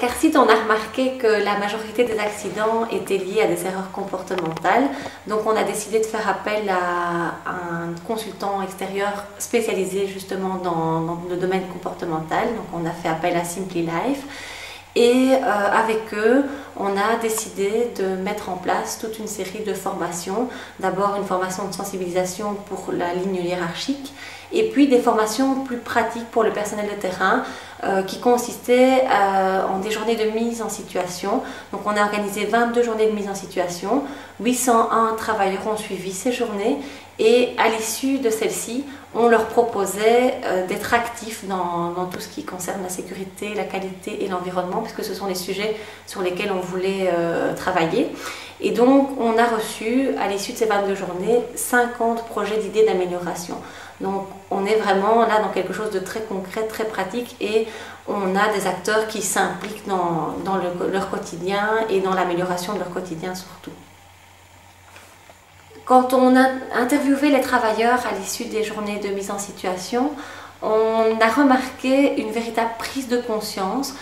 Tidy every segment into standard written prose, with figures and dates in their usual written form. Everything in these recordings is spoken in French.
CARCID, on a remarqué que la majorité des accidents étaient liés à des erreurs comportementales. Donc on a décidé de faire appel à un consultant extérieur spécialisé justement dans le domaine comportemental. Donc on a fait appel à Simply Life. Et avec eux, on a décidé de mettre en place toute une série de formations. D'abord une formation de sensibilisation pour la ligne hiérarchique et puis des formations plus pratiques pour le personnel de terrain qui consistaient en des journées de mise en situation. Donc on a organisé 22 journées de mise en situation, 801 travailleurs ont suivi ces journées et à l'issue de celles-ci, on leur proposait d'être actifs dans tout ce qui concerne la sécurité, la qualité et l'environnement, puisque ce sont les sujets sur lesquels on voulait travailler. Et donc, on a reçu, à l'issue de ces 22 journées, 50 projets d'idées d'amélioration. Donc, on est vraiment là dans quelque chose de très concret, très pratique, et on a des acteurs qui s'impliquent dans leur quotidien et dans l'amélioration de leur quotidien surtout. Quand on a interviewé les travailleurs à l'issue des journées de mise en situation, on a remarqué une véritable prise de conscience.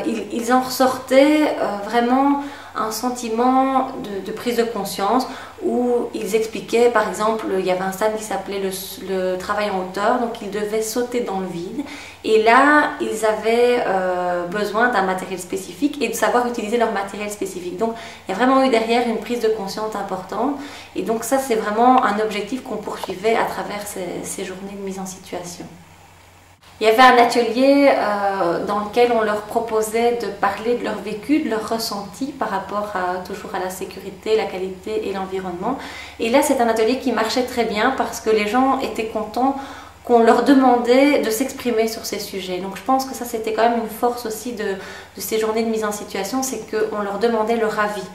Ils en ressortaient vraiment un sentiment de prise de conscience où ils expliquaient, par exemple, il y avait un stade qui s'appelait le travail en hauteur, donc ils devaient sauter dans le vide. Et là, ils avaient besoin d'un matériel spécifique et de savoir utiliser leur matériel spécifique. Donc, il y a vraiment eu derrière une prise de conscience importante. Et donc ça, c'est vraiment un objectif qu'on poursuivait à travers ces journées de mise en situation. Il y avait un atelier dans lequel on leur proposait de parler de leur vécu, de leur ressenti par rapport toujours à la sécurité, la qualité et l'environnement. Et là, c'est un atelier qui marchait très bien parce que les gens étaient contents qu'on leur demandait de s'exprimer sur ces sujets. Donc je pense que ça, c'était quand même une force aussi de ces journées de mise en situation, c'est qu'on leur demandait leur avis.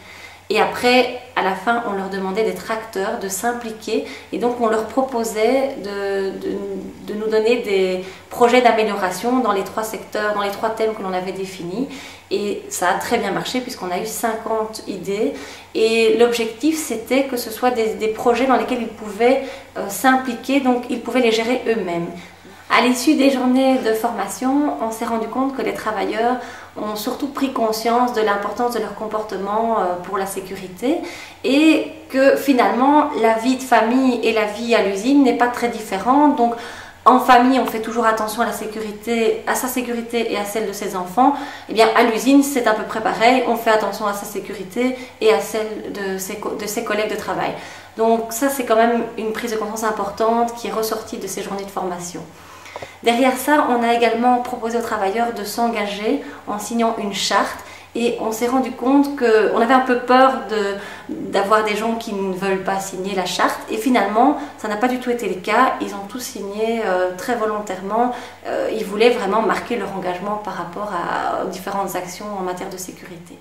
Et après, à la fin, on leur demandait d'être acteurs, de s'impliquer. Et donc, on leur proposait de nous donner des projets d'amélioration dans les 3 secteurs, dans les 3 thèmes que l'on avait définis. Et ça a très bien marché puisqu'on a eu 50 idées. Et l'objectif, c'était que ce soit des projets dans lesquels ils pouvaient s'impliquer, donc ils pouvaient les gérer eux-mêmes. À l'issue des journées de formation, on s'est rendu compte que les travailleurs ont surtout pris conscience de l'importance de leur comportement pour la sécurité et que finalement la vie de famille et la vie à l'usine n'est pas très différente. Donc en famille, on fait toujours attention à la sécurité, à sa sécurité et à celle de ses enfants. Et bien à l'usine, c'est à peu près pareil. On fait attention à sa sécurité et à celle de ses collègues de travail. Donc ça, c'est quand même une prise de conscience importante qui est ressortie de ces journées de formation. Derrière ça, on a également proposé aux travailleurs de s'engager en signant une charte et on s'est rendu compte qu'on avait un peu peur d'avoir des gens qui ne veulent pas signer la charte et finalement, ça n'a pas du tout été le cas. Ils ont tous signé très volontairement. Ils voulaient vraiment marquer leur engagement par rapport aux différentes actions en matière de sécurité.